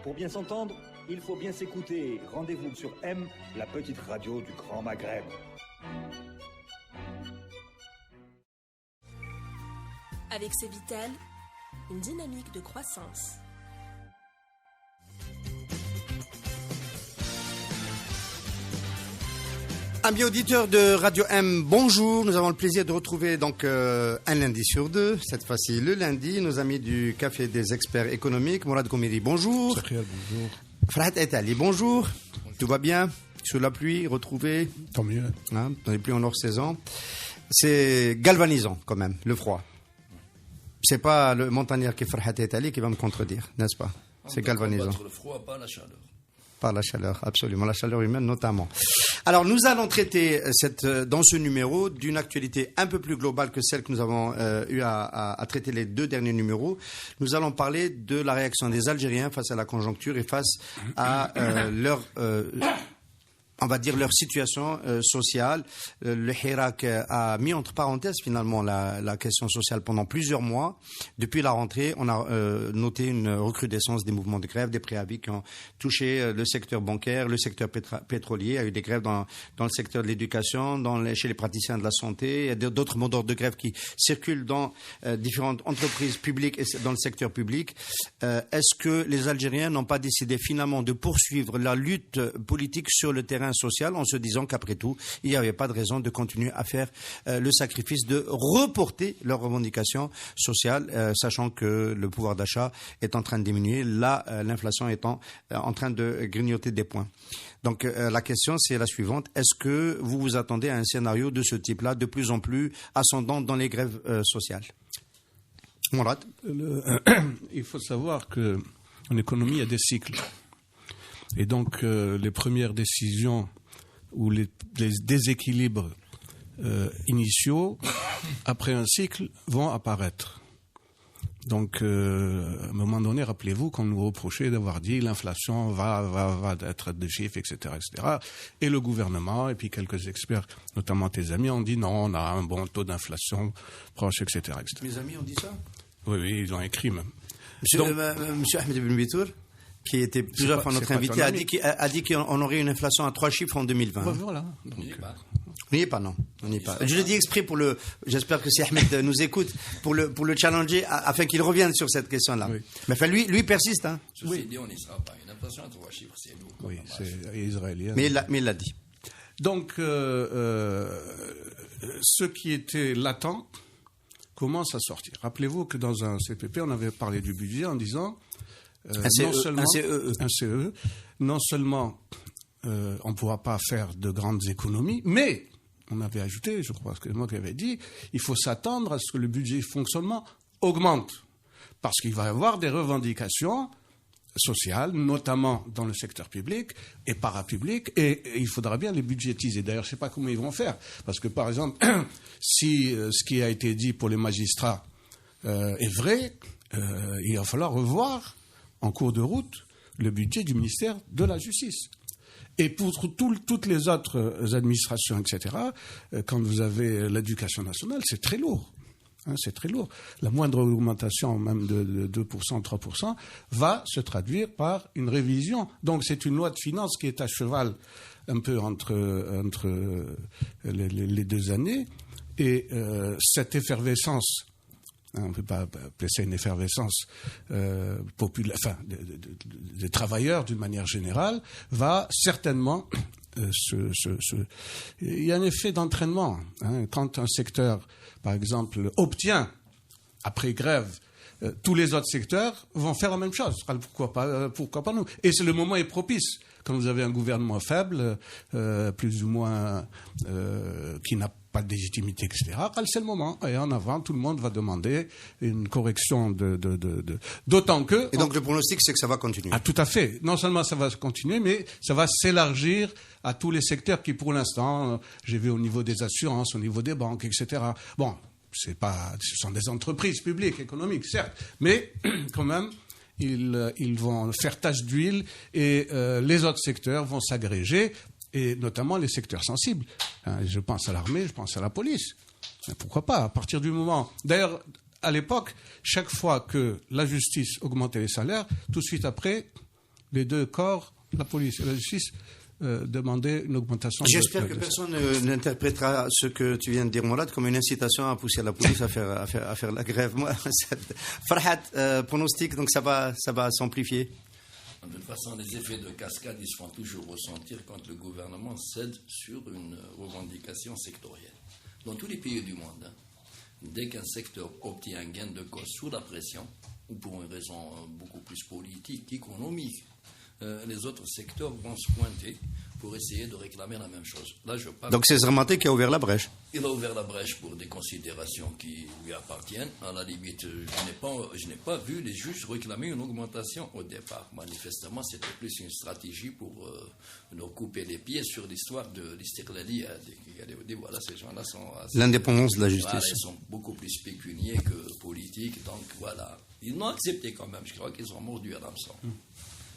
Pour bien s'entendre, il faut bien s'écouter. Rendez-vous sur M, la petite radio du Grand Maghreb. Avec Cevitel, une dynamique de croissance. Amis auditeurs de Radio M, bonjour. Nous avons le plaisir de retrouver donc un lundi sur deux, cette fois-ci le lundi, nos amis du Café des experts économiques. Mourad Goumiri, bonjour. Sakhir, bonjour. Farhat Etali, bonjour. Tout va bien? Sous la pluie, retrouvé? Tant mieux. Hein, dans les pluies en hors saison. C'est galvanisant quand même, le froid. C'est pas le montagnard qui est Farhat Etali qui va me contredire, n'est-ce pas? C'est galvanisant. Le froid, pas la chaleur. Par la chaleur, absolument, la chaleur humaine notamment. Alors, nous allons traiter dans ce numéro d'une actualité un peu plus globale que celle que nous avons eu à traiter les deux derniers numéros. Nous allons parler de la réaction des Algériens face à la conjoncture et face à on va dire leur situation sociale. Le Hirak a mis entre parenthèses finalement la question sociale pendant plusieurs mois. Depuis la rentrée, on a noté une recrudescence des mouvements de grève, des préavis qui ont touché le secteur bancaire, le secteur pétrolier. Il y a eu des grèves dans le secteur de l'éducation, chez les praticiens de la santé. Il y a d'autres mots d'ordre de grève qui circulent dans différentes entreprises publiques et dans le secteur public. Est-ce que les Algériens n'ont pas décidé finalement de poursuivre la lutte politique sur le terrain social en se disant qu'après tout, il n'y avait pas de raison de continuer à faire le sacrifice de reporter leurs revendications sociales, sachant que le pouvoir d'achat est en train de diminuer, l'inflation étant en train de grignoter des points. Donc la question c'est la suivante, est-ce que vous vous attendez à un scénario de ce type-là, de plus en plus ascendant dans les grèves sociales? Mourad? Il faut savoir qu'en économie, il y a des cycles. Et donc, les premières décisions ou les déséquilibres initiaux, après un cycle, vont apparaître. Donc, à un moment donné, rappelez-vous qu'on nous reprochait d'avoir dit l'inflation va être de chiffres, etc., etc. Et le gouvernement, et puis quelques experts, notamment tes amis, ont dit non, on a un bon taux d'inflation proche, etc., etc. Mes amis ont dit ça? Oui, ils ont écrit même. Monsieur Ahmed Ibn Bitour, qui était plusieurs fois notre invité, a dit qu'on aurait une inflation à 3 chiffres en 2020. Voilà. On n'y est pas, non. On n'y est pas. Je le dis exprès j'espère que si Ahmed nous écoute, pour le challenger, afin qu'il revienne sur cette question-là. Oui. Mais enfin, lui persiste, hein. Ceci dit, on n'y sera pas. Une inflation à 3 chiffres, c'est lourd. Oui, c'est israélien. Mais il l'a dit. Donc, ce qui était latent commence à sortir. Rappelez-vous que dans un CPP, on avait parlé du budget en disant un CE. Non seulement on ne pourra pas faire de grandes économies, mais on avait ajouté, je crois que c'est moi qui avais dit, il faut s'attendre à ce que le budget de fonctionnement augmente. Parce qu'il va y avoir des revendications sociales, notamment dans le secteur public et parapublic, et il faudra bien les budgétiser. D'ailleurs, je ne sais pas comment ils vont faire. Parce que, par exemple, si ce qui a été dit pour les magistrats est vrai, il va falloir revoir en cours de route le budget du ministère de la Justice. Et pour toutes les autres administrations, etc., quand vous avez l'éducation nationale, c'est très lourd. C'est très lourd. La moindre augmentation, même de 2%, 3%, va se traduire par une révision. Donc c'est une loi de finances qui est à cheval un peu entre les deux années. Et cette effervescence, on ne peut pas appeler ça une effervescence des travailleurs d'une manière générale, va certainement il y a un effet d'entraînement. Quand un secteur, par exemple, obtient, après grève, tous les autres secteurs vont faire la même chose. Pourquoi pas nous? Et le moment est propice. Quand vous avez un gouvernement faible, plus ou moins qui n'a pas de légitimité, etc., c'est le moment. Et en avant, tout le monde va demander une correction d'autant que... Et donc le pronostic, c'est que ça va continuer. Ah, tout à fait. Non seulement ça va continuer, mais ça va s'élargir à tous les secteurs qui, pour l'instant, j'ai vu au niveau des assurances, au niveau des banques, etc. Bon, ce sont des entreprises publiques, économiques, certes, mais quand même... Ils vont faire tache d'huile et les autres secteurs vont s'agréger, et notamment les secteurs sensibles. Je pense à l'armée, je pense à la police. Mais pourquoi pas, à partir du moment... D'ailleurs, à l'époque, chaque fois que la justice augmentait les salaires, tout de suite après, les deux corps, la police et la justice, demandaient une augmentation. J'espère que personne n'interprétera ce que tu viens de dire, Mourad, comme une incitation à pousser la police à faire la grève. Moi, Farhat, pronostic, donc ça va s'amplifier. De toute façon, les effets de cascade, ils se font toujours ressentir quand le gouvernement cède sur une revendication sectorielle. Dans tous les pays du monde, dès qu'un secteur obtient un gain de cause sous la pression, ou pour une raison beaucoup plus politique, économique, les autres secteurs vont se pointer pour essayer de réclamer la même chose. Là, je parle. Donc c'est Zermaté qui a ouvert la brèche. Il a ouvert la brèche pour des considérations qui lui appartiennent. À la limite, je n'ai pas vu les juges réclamer une augmentation au départ. Manifestement, c'était plus une stratégie pour nous couper les pieds sur l'histoire de l'Istiqlali. Voilà, ces gens-là sont... L'indépendance de la justice. Voilà, ils sont beaucoup plus pécuniers que politiques. Donc voilà, ils l'ont accepté quand même. Je crois qu'ils ont mordu à l'hameçon.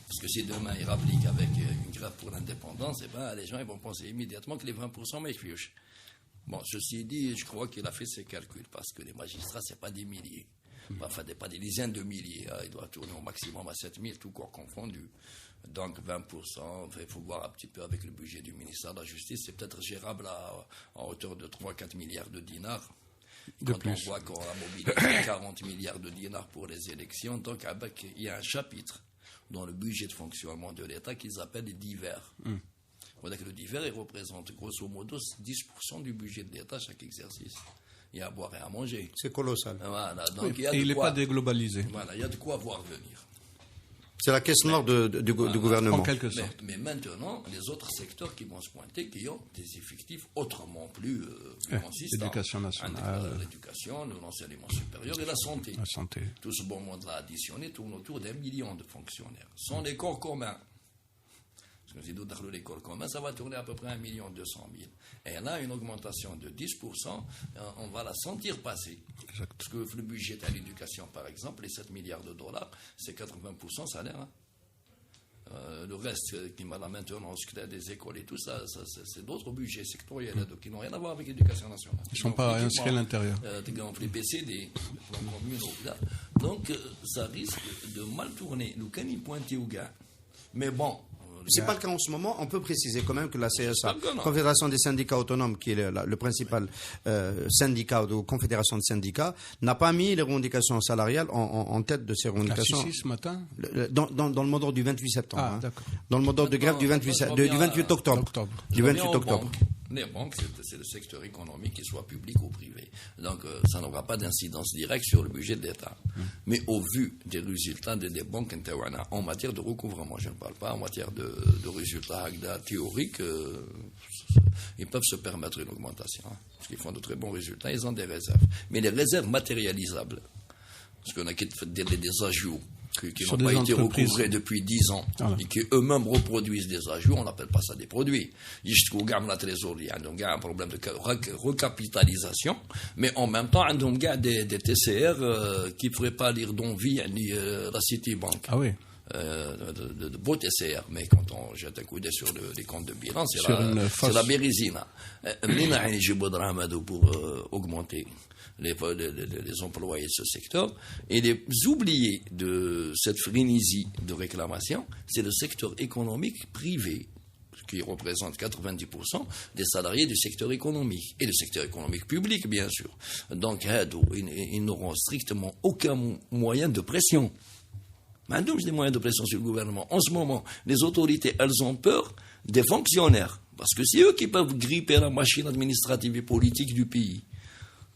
Parce que si demain ils rappliquent avec une grève pour l'indépendance, eh ben, les gens ils vont penser immédiatement que les 20% m'excusent. Bon, ceci dit, je crois qu'il a fait ses calculs, parce que les magistrats, ce n'est pas des milliers. Enfin, pas des dizaines de milliers. Hein. Il doit tourner au maximum à 7000, tout corps confondu. Donc 20%, il faut voir un petit peu avec le budget du ministère de la Justice, c'est peut-être gérable en hauteur de 3-4 milliards de dinars. Quand on voit qu'on a mobilisé 40 milliards de dinars pour les élections, donc il y a un chapitre dans le budget de fonctionnement de l'État qu'ils appellent les divers. Que le divers, il représente grosso modo 10% du budget de l'État chaque exercice. Il y a à boire et à manger. C'est colossal. Voilà, donc et il n'est pas déglobalisé. Voilà, il y a de quoi voir venir. C'est la caisse noire du gouvernement. En quelque sorte. Mais maintenant, les autres secteurs qui vont se pointer, qui ont des effectifs autrement plus consistants. L'éducation nationale. L'éducation, l'enseignement supérieur et la santé. La santé. Tout ce bon monde-là additionné tourne autour d'1 million de fonctionnaires. Sans les corps communs. Parce que si nous avons l'école commune, ça va tourner à peu près 1,2 million. Et là, une augmentation de 10%, on va la sentir passer. Exact. Parce que le budget à l'éducation, par exemple, les 7 milliards de dollars, c'est 80% salaire. Hein. Le reste qui m'a la maintenance des écoles et tout ça, c'est d'autres budgets sectoriels donc qui n'ont rien à voir avec l'éducation nationale. Ils ne sont pas inscrits à l'intérieur. Les PCD, les plans communaux. Donc, ça risque de mal tourner. Nous, quand il pointe au gars. Mais bon. C'est pas le cas en ce moment. On peut préciser quand même que la CSA, Confédération des syndicats autonomes, qui est le principal syndicat ou confédération de syndicats, n'a pas mis les revendications salariales en tête de ces revendications. Ce matin dans le mot d'ordre du 28 septembre. Ah, d'accord. Dans le mot d'ordre de grève du 28 octobre. Du 28 octobre. Les banques, c'est le secteur économique, qu'il soit public ou privé. Donc, ça n'aura pas d'incidence directe sur le budget de l'État. Mais au vu des résultats des banques en matière de recouvrement, je ne parle pas en matière de résultats théoriques, ils peuvent se permettre une augmentation. Parce qu'ils font de très bons résultats, ils ont des réserves. Mais les réserves matérialisables, parce qu'on a des ajouts qui n'ont pas été recouvrés depuis 10 ans et qui eux-mêmes reproduisent des ajouts, on n'appelle pas ça des produits. Il y a un problème de recapitalisation, mais en même temps, il y a des TCR qui ne pourraient pas lire d'envie ni la Citibank. Ah oui. De beaux TCR, mais quand on jette un coup d'œil sur les comptes de bilan, c'est la bérésine. Pour augmenter les employés de ce secteur. Et les oubliés de cette frénésie de réclamation, c'est le secteur économique privé, qui représente 90% des salariés du secteur économique, et le secteur économique public, bien sûr. Donc, ils n'auront strictement aucun moyen de pression. Maintenant, j'ai des moyens de pression sur le gouvernement. En ce moment, les autorités, elles ont peur des fonctionnaires. Parce que c'est eux qui peuvent gripper la machine administrative et politique du pays.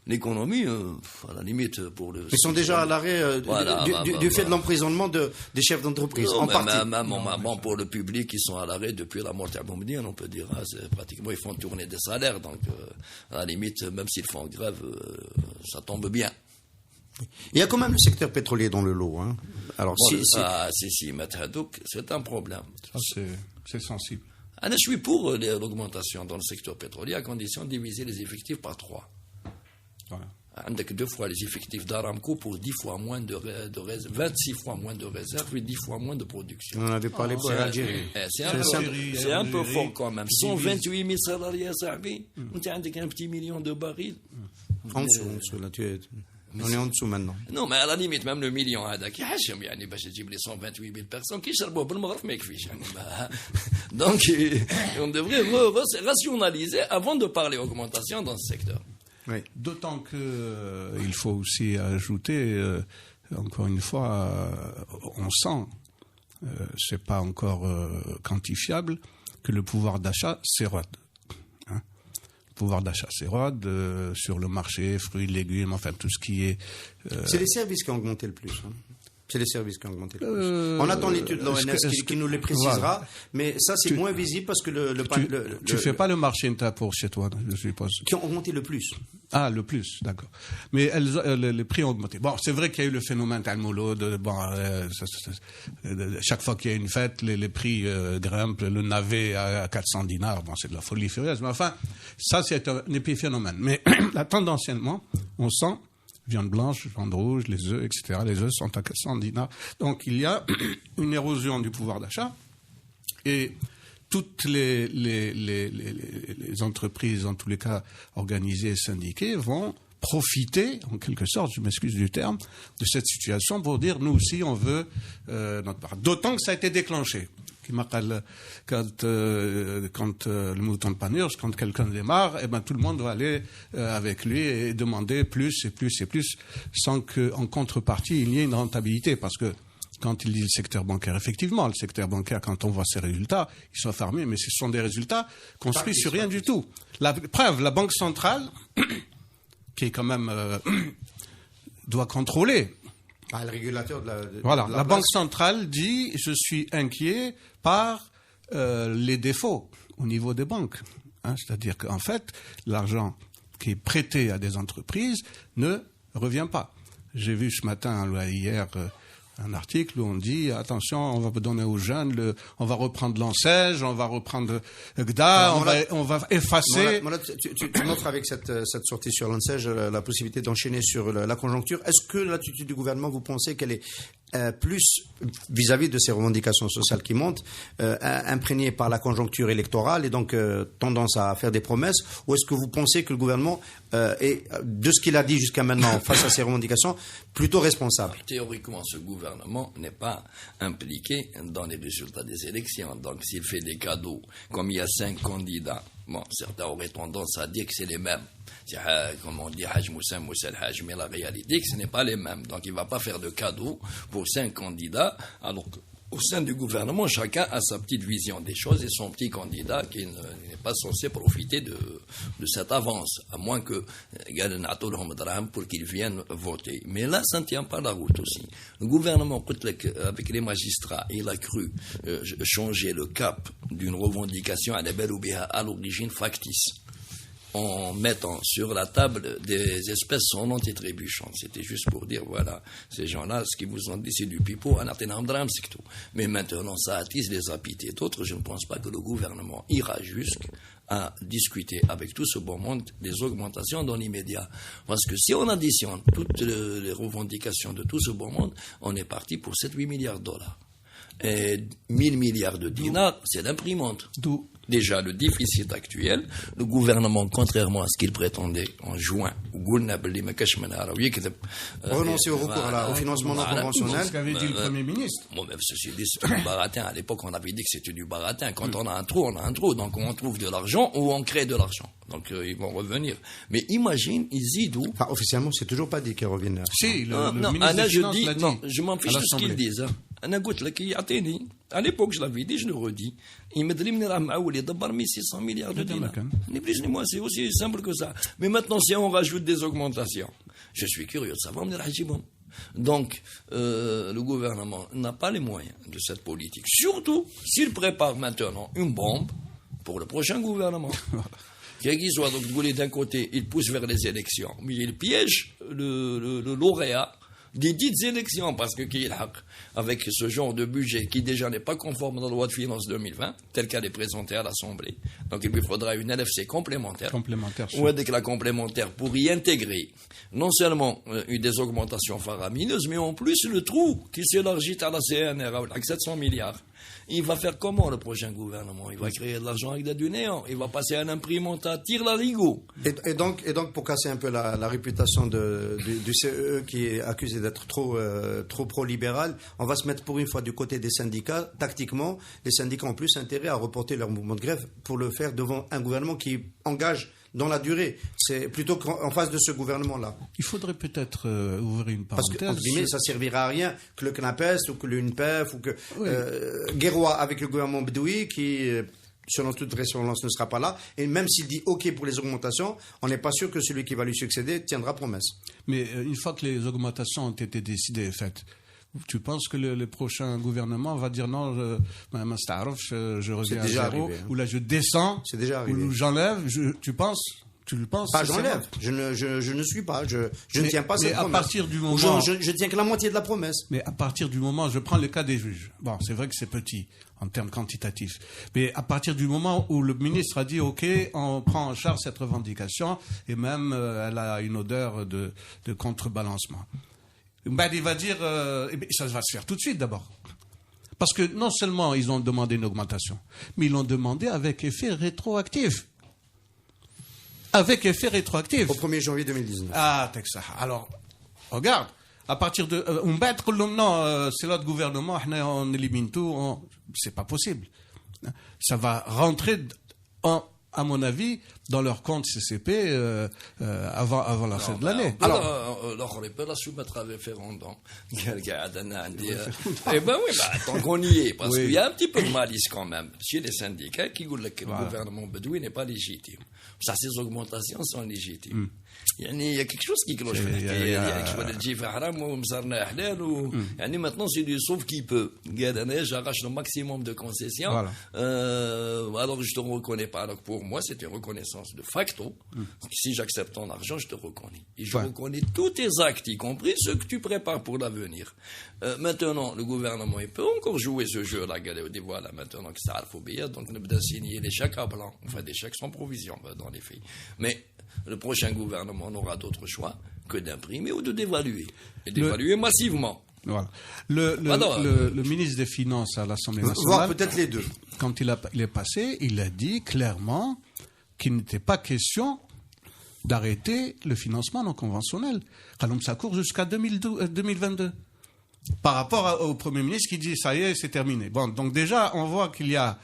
L'économie, à la limite, pour le... Ils sont déjà à l'arrêt du fait de l'emprisonnement des chefs d'entreprise, en partie. Même pour le public, ils sont à l'arrêt depuis la mort d'Abomdien, on peut dire. C'est pratiquement, ils font tourner des salaires. Donc, à la limite, même s'ils font grève, ça tombe bien. Il y a quand même le secteur pétrolier dans le lot. Hein. Alors, c'est un problème. C'est sensible. Je suis pour l'augmentation dans le secteur pétrolier à condition de diviser les effectifs par 3. Voilà. Avec 2 fois les effectifs d'Aramco pour 10 fois moins de réserves, 26 fois moins de réserves et 10 fois moins de production. On en avait parlé pour l'Algérie. C'est un peu fort quand même. 128 000 salariés à Sabi. On a un petit million de barils. En dessous, là, tu es... On est en dessous maintenant. Non, mais à la limite, même le million, qui hachem, yani, باش تجيب les 128 000 personnes qui يشربوا بالمغرف ما يكفيش. Donc, on devrait rationaliser avant de parler augmentation dans ce secteur. Oui. D'autant que il faut aussi ajouter, encore une fois, on sent, c'est pas encore quantifiable, que le pouvoir d'achat s'érode. Le pouvoir d'achat s'érode sur le marché, fruits, légumes, enfin tout ce qui est... C'est les services qui ont augmenté le plus. C'est les services qui ont augmenté le plus. On attend l'étude de l'ONS qui nous le précisera, voilà. Mais ça c'est moins visible parce que tu fais pas le marché pour chez toi, je suppose. Qui ont augmenté le plus. Ah, le plus, d'accord. Mais les prix ont augmenté. Bon, c'est vrai qu'il y a eu le phénomène Talmolo, chaque fois qu'il y a une fête, les prix grimpent, le navet à 400 dinars, bon, c'est de la folie furieuse, mais enfin, ça c'est un épiphénomène. Mais là, tendanciellement, on sent viande blanche, viande rouge, les œufs, etc. Les œufs sont à 400 dinars. Donc, il y a une érosion du pouvoir d'achat et toutes les entreprises, en tous les cas organisées et syndiquées, vont profiter, en quelque sorte, je m'excuse du terme, de cette situation pour dire, nous aussi, on veut notre part. D'autant que ça a été déclenché. Quand le mouton de Panurge, quand quelqu'un démarre, eh ben, tout le monde doit aller avec lui et demander plus et plus et plus, sans qu'en contrepartie, il y ait une rentabilité. Parce que quand il dit le secteur bancaire, effectivement, le secteur bancaire, quand on voit ses résultats, ils sont fermés, mais ce sont des résultats construits sur rien du tout. La preuve, la Banque centrale, qui est quand même doit contrôler. Ah, le régulateur voilà, la Banque centrale dit je suis inquiet par les défauts au niveau des banques. C'est-à-dire qu'en fait, l'argent qui est prêté à des entreprises ne revient pas. J'ai vu ce matin, hier, un article où on dit attention, on va donner aux jeunes, on va reprendre l'ANSEJ, on va reprendre GDA, on va effacer. Tu m'offres avec cette sortie sur l'ANSEJ la possibilité d'enchaîner sur la conjoncture. Est-ce que l'attitude du gouvernement, vous pensez qu'elle est plus vis-à-vis de ces revendications sociales qui montent, imprégnées par la conjoncture électorale et donc tendance à faire des promesses, ou est-ce que vous pensez que le gouvernement est, de ce qu'il a dit jusqu'à maintenant face à ces revendications, plutôt responsable? Théoriquement, ce gouvernement n'est pas impliqué dans les résultats des élections. Donc s'il fait des cadeaux, comme il y a 5 candidats, bon, certains auraient tendance à dire que c'est les mêmes. Comme on dit Haj Moussa, Moussa Haj, mais la réalité, que ce n'est pas les mêmes. Donc il ne va pas faire de cadeaux pour 5 candidats, alors qu'au sein du gouvernement, chacun a sa petite vision des choses et son petit candidat qui n'est pas censé profiter de cette avance, à moins que pour qu'ils viennent voter. Mais là, ça ne tient pas la route aussi. Le gouvernement, avec les magistrats, il a cru changer le cap d'une revendication à l'origine factice, en mettant sur la table des espèces sonnantes et trébuchantes. C'était juste pour dire, voilà, ces gens-là, ce qu'ils vous ont dit, c'est du pipeau, c'est tout. Mais maintenant, ça attise les apités d'autres. Je ne pense pas que le gouvernement ira jusqu'à discuter avec tout ce bon monde des augmentations dans l'immédiat. Parce que si on additionne toutes les revendications de tout ce bon monde, on est parti pour 7-8 milliards de dollars. Et 1000 milliards de dinars, c'est l'imprimante. D'où déjà le déficit actuel. Le gouvernement, contrairement à ce qu'il prétendait en juin, renoncer au recours au financement non conventionnel. C'est ce qu'avait dit le Premier ministre. Bon, même ceci dit, c'est du baratin. À l'époque, on avait dit que c'était du baratin. Quand on a un trou, on a un trou. Donc, on trouve de l'argent ou on crée de l'argent. Donc, ils vont revenir. Mais imagine, ils y d'où. Enfin, officiellement, c'est toujours pas dit qu'ils reviennent. Si, le ministre des Finances l'a dit. Non, je m'en fiche de ce qu'ils disent. À l'époque, je l'avais dit, je le redis. Il me dit, 1600 milliards de dinars. Ni plus ni moins, c'est aussi simple que ça. Mais maintenant, si on rajoute des augmentations, je suis curieux de savoir. Donc, le gouvernement n'a pas les moyens de cette politique. Surtout s'il prépare maintenant une bombe pour le prochain gouvernement. Quel qu'il soit, donc, d'un côté, il pousse vers les élections, mais il piège le lauréat des dites élections, parce que avec ce genre de budget qui déjà n'est pas conforme à la loi de finances 2020, telle qu'elle est présentée à l'Assemblée. Donc il lui faudra une LFC complémentaire. Ou avec la complémentaire pour y intégrer non seulement des augmentations faramineuses, mais en plus le trou qui s'élargit à la CNR avec 700 milliards. Il va faire comment le prochain gouvernement? Il va créer de l'argent avec du néant. Il va passer à un imprimante à tire-larigot. Et donc, pour casser un peu la réputation du CEE qui est accusé d'être trop pro-libéral, on va se mettre pour une fois du côté des syndicats. Tactiquement, les syndicats ont plus intérêt à reporter leur mouvement de grève pour le faire devant un gouvernement qui engage dans la durée. C'est plutôt qu'en face de ce gouvernement-là. Il faudrait peut-être ouvrir une parenthèse. Parce que, entre guillemets, ça servira à rien que le CNAPES ou que l'UNPEF ou que Guéroua avec le gouvernement Bedoui qui, selon toute vraisemblance, ne sera pas là. Et même s'il dit OK pour les augmentations, on n'est pas sûr que celui qui va lui succéder tiendra promesse. Mais une fois que les augmentations ont été décidées et faites, tu penses que le prochain gouvernement va dire non, je reviens à zéro, arrivé, hein. Ou là je descends, c'est déjà arrivé. Ou j'enlève, tu penses? Tu le penses? Pas j'enlève, je ne suis pas, je ne tiens pas cette promesse. Mais à partir du moment... Je tiens que la moitié de la promesse. Mais à partir du moment, je prends le cas des juges. Bon, c'est vrai que c'est petit en termes quantitatifs. Mais à partir du moment où le ministre a dit OK, on prend en charge cette revendication, et même elle a une odeur de contrebalancement. Ben, il va dire, ça va se faire tout de suite d'abord. Parce que non seulement ils ont demandé une augmentation, mais ils l'ont demandé avec effet rétroactif. Avec effet rétroactif. Au 1er janvier 2019. Ah, Texas. Alors, regarde, à partir de... non, c'est l'autre gouvernement, on élimine tout, c'est pas possible. Ça va rentrer à mon avis, dans leur compte CCP avant la fin de l'année. Alors, on peut la soumettre à référendum. Eh ben oui, tant qu'on y est, parce qu'il y a un petit peu de malice quand même chez les syndicats qui disent que le gouvernement bedoui n'est pas légitime. Ça, ces augmentations sont légitimes. Il y a quelque chose qui cloche. Maintenant, c'est du sauf qui peut. J'arrache le maximum de concessions. Voilà. Alors, je te reconnais pas. Alors, pour moi, c'est une reconnaissance de facto. Si j'accepte ton argent, je te reconnais. Et je reconnais tous tes actes, y compris ceux que tu prépares pour l'avenir. Maintenant, le gouvernement, il peut encore jouer ce jeu-là. Voilà, maintenant que ça a l'alphabet, donc on peut signer des chèques à blanc. Enfin, des chèques sans provision, dans les faits. Mais le prochain gouvernement n'aura d'autre choix que d'imprimer ou de dévaluer. Et d'évaluer massivement. Voilà. Le ministre des Finances à l'Assemblée nationale... Voire peut-être les deux. Quand il est passé, il a dit clairement qu'il n'était pas question d'arrêter le financement non conventionnel. Ça court jusqu'à 2022. Par rapport au Premier ministre qui dit ça y est, c'est terminé. Bon, donc déjà, on voit qu'il y a...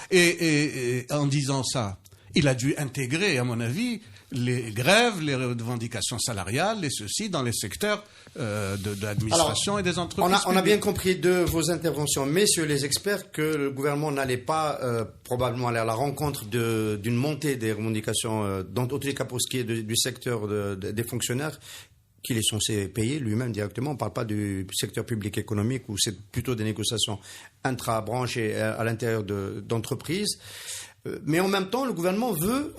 et en disant ça, il a dû intégrer, à mon avis, les grèves, les revendications salariales et ceci dans les secteurs de l'administration et des entreprises. On a bien compris de vos interventions, messieurs les experts, que le gouvernement n'allait pas probablement aller à la rencontre d'une montée des revendications, dans tous les cas pour ce qui est du secteur des fonctionnaires, qu'il est censé payer lui-même directement. On ne parle pas du secteur public économique où c'est plutôt des négociations intra-branches et à l'intérieur d'entreprises. Mais en même temps, le gouvernement veut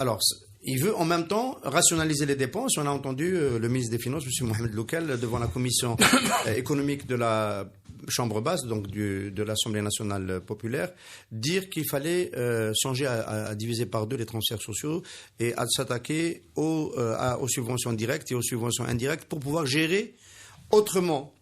en même temps rationaliser les dépenses. On a entendu le ministre des Finances, M. Mohamed Loukel, devant la commission économique de la Chambre basse, donc de l'Assemblée nationale populaire, dire qu'il fallait songer à diviser par deux les transferts sociaux et à s'attaquer aux subventions directes et aux subventions indirectes pour pouvoir gérer autrement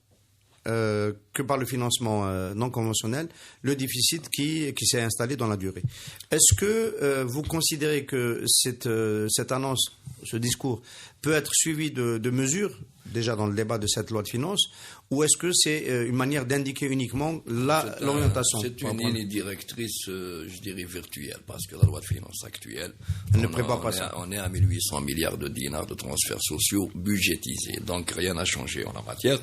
que par le financement non conventionnel, le déficit qui s'est installé dans la durée. Est-ce que vous considérez que cette annonce, ce discours, peut être suivi de mesures, déjà dans le débat de cette loi de finances, ou est-ce que c'est une manière d'indiquer uniquement l'orientation? C'est une ligne directrice, je dirais, virtuelle, parce que la loi de finances actuelle, ne prépare pas ça. On est à 1800 milliards de dinars de transferts sociaux budgétisés, donc rien n'a changé en la matière.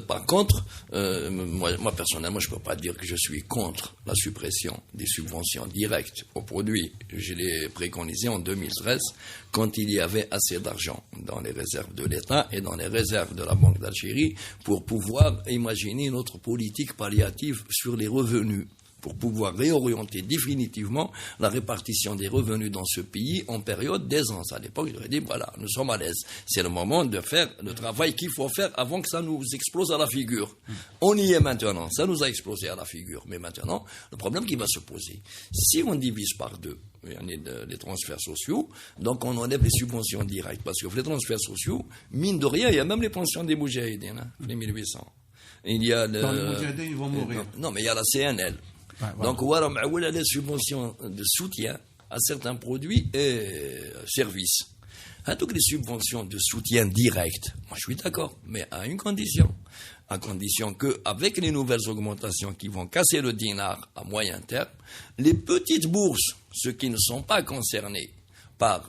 Par contre, moi personnellement, je ne peux pas dire que je suis contre la suppression des subventions directes aux produits. Je l'ai préconisé en 2013, quand il y avait assez d'argent dans les réserves de l'État et dans les réserves de la Banque d'Algérie pour pouvoir imaginer une autre politique palliative sur les revenus, pour pouvoir réorienter définitivement la répartition des revenus dans ce pays en période d'aisance. À l'époque, j'aurais dit, voilà, nous sommes à l'aise. C'est le moment de faire le travail qu'il faut faire avant que ça nous explose à la figure. On y est maintenant. Ça nous a explosé à la figure. Mais maintenant, le problème qui va se poser, si on divise par deux les transferts sociaux, donc on enlève les subventions directes. Parce que les transferts sociaux, mine de rien, il y a même les pensions des moudjahidines, les 1800. il y a les Moudjahidines, ils vont mourir. Non, mais il y a la CNL. Ouais, voilà. Donc, on a les subventions de soutien à certains produits et services. Donc, les subventions de soutien direct, moi je suis d'accord, mais à une condition. À condition qu'avec les nouvelles augmentations qui vont casser le dinar à moyen terme, les petites bourses, ceux qui ne sont pas concernés par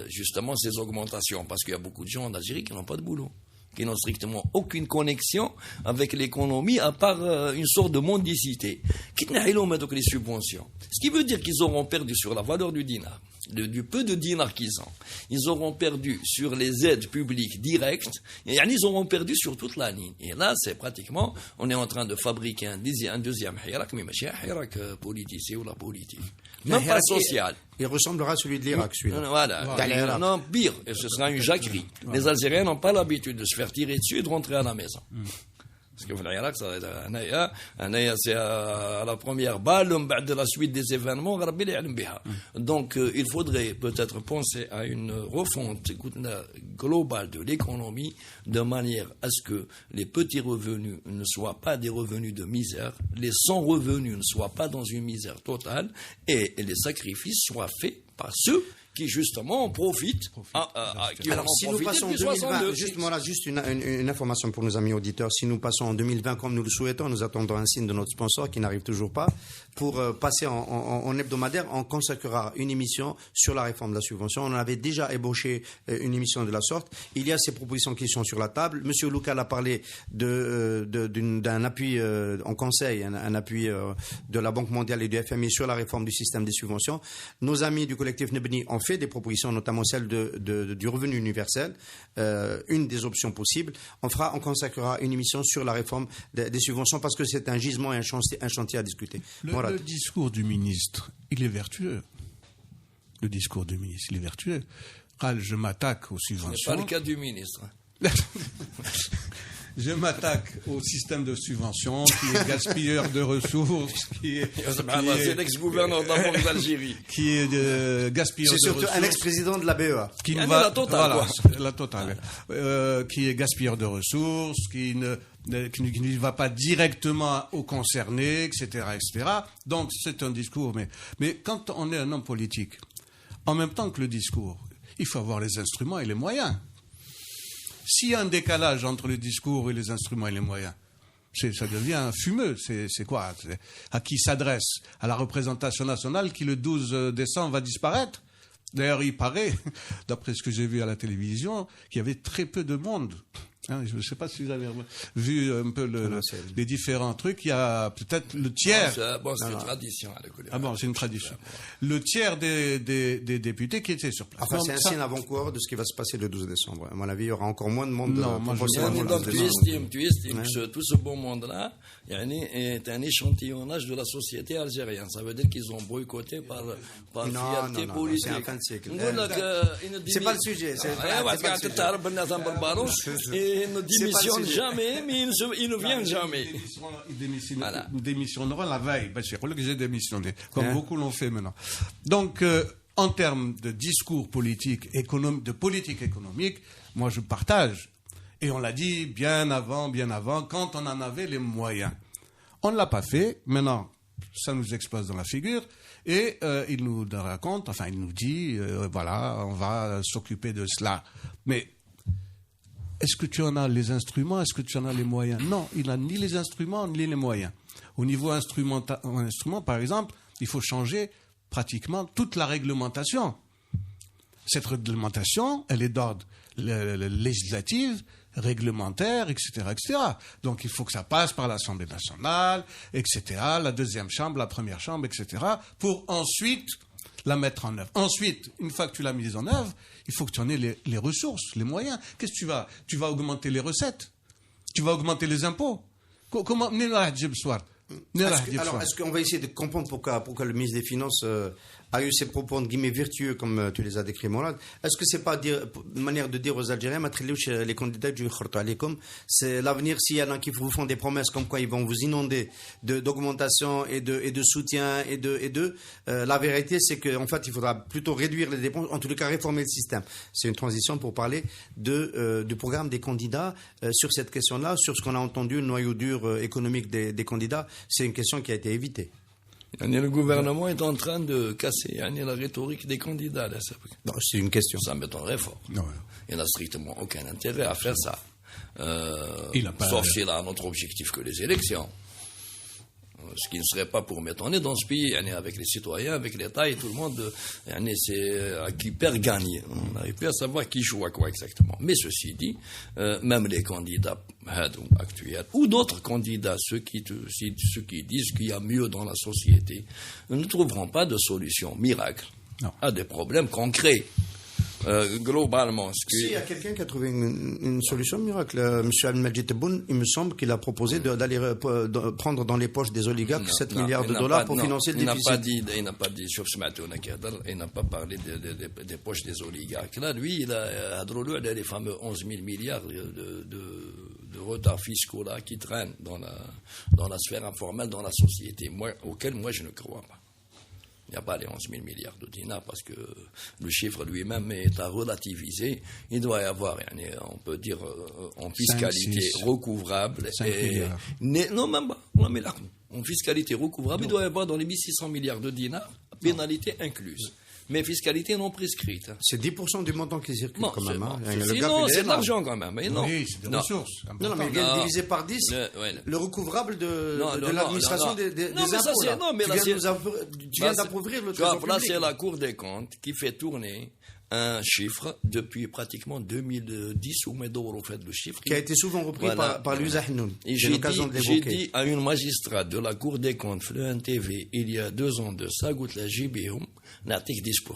justement ces augmentations, parce qu'il y a beaucoup de gens en Algérie qui n'ont pas de boulot, qui n'ont strictement aucune connexion avec l'économie à part une sorte de mendicité. Donc les subventions. Ce qui veut dire qu'ils auront perdu sur la valeur du dinar, du peu de dinars qu'ils ont. Ils auront perdu sur les aides publiques directes, et ils auront perdu sur toute la ligne. Et là, c'est pratiquement, on est en train de fabriquer un deuxième hirak, mais un hirak politicien ou la politique. Même pas social. Il ressemblera à celui de l'Irak, celui-là. Voilà. Non, pire, et ce sera une jacquerie. Les Algériens n'ont pas l'habitude de se faire tirer dessus et de rentrer à la maison. Parce que l'Irak, c'est à la première balle, de la suite des événements, donc il faudrait peut-être penser à une refonte globale de l'économie, de manière à ce que les petits revenus ne soient pas des revenus de misère, les sans revenus ne soient pas dans une misère totale, et les sacrifices soient faits par ceux qui justement en profitent. Alors, si nous passons en 2020, juste une information pour nos amis auditeurs, si nous passons en 2020 comme nous le souhaitons, nous attendons un signe de notre sponsor qui n'arrive toujours pas, pour passer en hebdomadaire, on consacrera une émission sur la réforme de la subvention. On avait déjà ébauché une émission de la sorte. Il y a ces propositions qui sont sur la table. Monsieur Loukal a parlé d'un appui en conseil, un appui de la Banque mondiale et du FMI sur la réforme du système des subventions. Nos amis du collectif Nebni ont fait des propositions, notamment celle du revenu universel, une des options possibles. On consacrera une émission sur la réforme des subventions parce que c'est un gisement et un chantier à discuter. Le discours du ministre, il est vertueux. Le discours du ministre, il est vertueux. Je m'attaque aux subventions. Ce n'est pas le cas du ministre. Je m'attaque au système de subvention qui est gaspilleur de ressources, c'est l'ex-gouverneur de la Banque d'Algérie. Qui est gaspilleur de ressources. C'est surtout un ex-président de la BEA. La totale. La totale. Qui est gaspilleur de ressources, qui ne va pas directement aux concernés, etc., etc. Donc c'est un discours. Mais quand on est un homme politique, en même temps que le discours, il faut avoir les instruments et les moyens. S'il y a un décalage entre le discours et les instruments et les moyens, ça devient fumeux. C'est quoi? À qui s'adresse? À la représentation nationale qui, le 12 décembre, va disparaître? D'ailleurs, il paraît, d'après ce que j'ai vu à la télévision, qu'il y avait très peu de monde. Je ne sais pas si vous avez vu un peu les différents trucs. Il y a peut-être le tiers. C'est une tradition. C'est une tradition. Le tiers des députés qui étaient sur place. Enfin, c'est un signe avant-coureur de ce qui va se passer le 12 décembre. À mon avis, il y aura encore moins de monde. Tu estimes que tout ce beau monde-là est un échantillonnage de la société algérienne. Ça veut dire qu'ils ont boycotté par fierté politique. C'est un fin de siècle. C'est pas le sujet. Ils ne démissionnent jamais, mais ils ne viennent jamais. Ils démissionneront la veille. Je crois que j'ai démissionné, comme beaucoup l'ont fait maintenant. Donc, en termes de discours politique, de politique économique, moi je partage. Et on l'a dit bien avant, quand on en avait les moyens. On ne l'a pas fait. Maintenant, ça nous explose dans la figure. Et il nous raconte, il nous dit, voilà, on va s'occuper de cela. Mais est-ce que tu en as les instruments? Est-ce que tu en as les moyens? Non, il n'a ni les instruments ni les moyens. Au niveau instrument, par exemple, il faut changer pratiquement toute la réglementation. Cette réglementation, elle est d'ordre législatif, réglementaire, etc., etc. Donc il faut que ça passe par l'Assemblée nationale, etc., la deuxième chambre, la première chambre, etc., pour ensuite la mettre en œuvre. Ensuite, une fois que tu l'as mise en œuvre, il faut que tu en aies les ressources, les moyens. Qu'est-ce que tu vas augmenter les recettes? Tu vas augmenter les impôts? Comment? Alors, est-ce qu'on va essayer de comprendre pourquoi le ministre des Finances a eu ses propos entre guillemets vertueux comme tu les as décrits, Mourad, est-ce que c'est pas une manière de dire aux Algériens, les candidats du c'est l'avenir, s'il y en a qui vous font des promesses comme quoi ils vont vous inonder d'augmentation et de soutien la vérité c'est qu'en fait il faudra plutôt réduire les dépenses, en tous les cas réformer le système. C'est une transition pour parler du programme des candidats sur cette question-là, sur ce qu'on a entendu, le noyau dur économique des candidats. C'est une question qui a été évitée. Le gouvernement est en train de casser la rhétorique des candidats. Là, non, c'est une question. Ça m'étonnerait fort. Non. Il n'a strictement aucun intérêt à faire ça. Sauf s'il a un autre objectif que les élections. Ce qui ne serait pas pour m'étonner dans ce pays, avec les citoyens, avec l'État et tout le monde, c'est à qui perd gagne. On n'arrive plus à savoir qui joue à quoi exactement. Mais ceci dit, même les candidats actuels ou d'autres candidats, ceux qui disent qu'il y a mieux dans la société, ne trouveront pas de solution miracle à des problèmes concrets. Globalement. S'il y a quelqu'un qui a trouvé une solution miracle, M. Al-Majid Tebboune, il me semble qu'il a proposé d'aller prendre dans les poches des oligarques 7 milliards de dollars pour financer le déficit. Il n'a pas dit, il n'a pas parlé des poches des oligarques. Là, lui, il a les fameux 11 000 milliards de retards fiscaux là, qui traînent dans la sphère informelle, dans la société, auquel je ne crois pas. Il n'y a pas les 11 000 milliards de dinars parce que le chiffre lui-même est à relativiser. Il doit y avoir, on peut dire, en fiscalité 5, 6, recouvrable. 5 milliards. Non, même pas. Non, mais là, en fiscalité recouvrable, il doit y avoir dans les 1600 milliards de dinars, pénalité incluse. Mais fiscalité non prescrite. C'est 10% du montant qui circule quand même. Sinon, c'est de l'argent quand même. Mais non. Oui, c'est des ressources. Non, mais il vient de diviser par 10 le recouvrable de l'administration des impôts. Tu viens d'appauvrir le trésor public. Là, c'est la Cour des comptes qui fait tourner un chiffre depuis pratiquement 2010 où Médor a fait le chiffre. Qui a été souvent repris par Louisa Hnoun. J'ai dit à une magistrate de la Cour des comptes, Fluent TV, il y a 2 ans de ça, la JBM, n'attique 10%.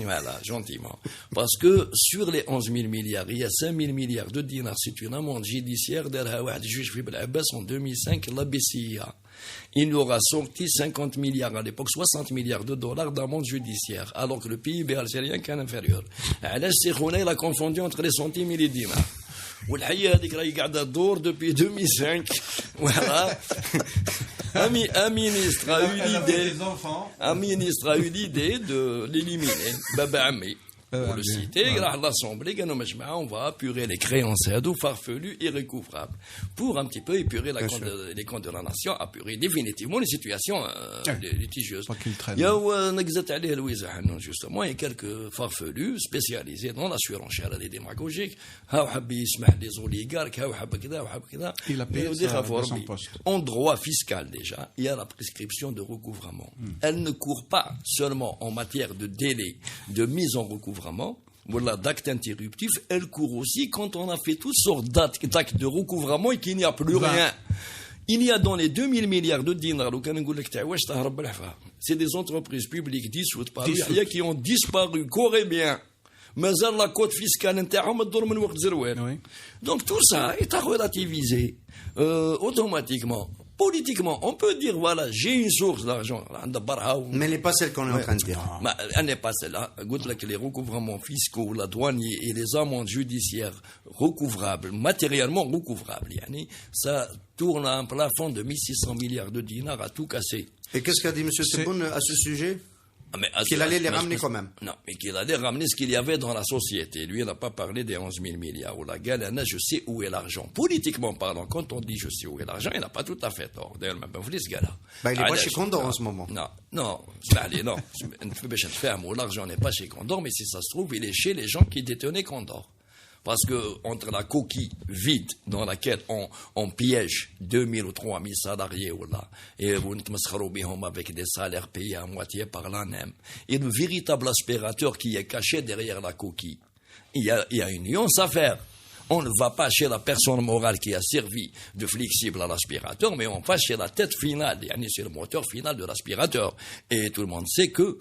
Voilà, gentiment. Parce que sur les 11 000 milliards, il y a 5 000 milliards de dinars. C'est une amende judiciaire d'Al-Hawad, juge Fibel Abbas en 2005, la BCIA. Il aura sorti 50 milliards à l'époque, 60 milliards de dollars d'amende judiciaire, alors que le PIB algérien est inférieur. Il a confondu entre les centimes et les dinars. والحقيقه هذيك راهي قاعده تدور depuis 2005. Voilà. Un ministre a eu l'idée de l'éliminer. Baba Ammi. Pour le citer, l'Assemblée, on va apurer les créances farfelues et recouvrable. Pour un petit peu épurer les comptes de la nation, apurer définitivement les situations litigieuses. Il y a justement quelques farfelus spécialisés dans la surenchère des démagogiques. Les oligarques, il a payé son poste. En droit fiscal déjà, il y a la prescription de recouvrement. Elle ne court pas seulement en matière de délai de mise en recouvrement, voilà, d'actes interruptifs, elle court aussi quand on a fait toutes sortes d'actes de recouvrement et qu'il n'y a plus rien. Il y a dans les 2000 milliards de dinars, c'est des entreprises publiques dissoutes par l'État qui ont disparu, courez bien. Mais la cote fiscale donc tout ça est à relativiser automatiquement. Politiquement, on peut dire, voilà, j'ai une source d'argent. Mais elle n'est pas celle qu'on est en train de dire. Elle n'est pas celle-là. Les recouvrements fiscaux, la douanier et les amendes judiciaires recouvrables, matériellement recouvrables, ça tourne à un plafond de 1600 milliards de dinars à tout casser. Et qu'est-ce qu'a dit M. Tebboune à ce sujet ? Qu'il allait les ramener quand même. Non, mais qu'il allait ramener ce qu'il y avait dans la société. Lui, il n'a pas parlé des 11 000 milliards. Ou la galère, je sais où est l'argent. Politiquement parlant, quand on dit je sais où est l'argent, il n'a pas tout à fait tort. D'ailleurs, il n'est pas chez Condor en ce moment. Non. L'argent n'est pas chez Condor, mais si ça se trouve, il est chez les gens qui détenaient Condor. Parce que entre la coquille vide dans laquelle on piège 2000 ou 3000 salariés et avec des salaires payés à moitié par l'ANEM, et le véritable aspirateur qui est caché derrière la coquille, il y a une nuance à faire. On ne va pas chez la personne morale qui a servi de flexible à l'aspirateur, mais on va chez la tête finale, c'est le moteur final de l'aspirateur. Et tout le monde sait que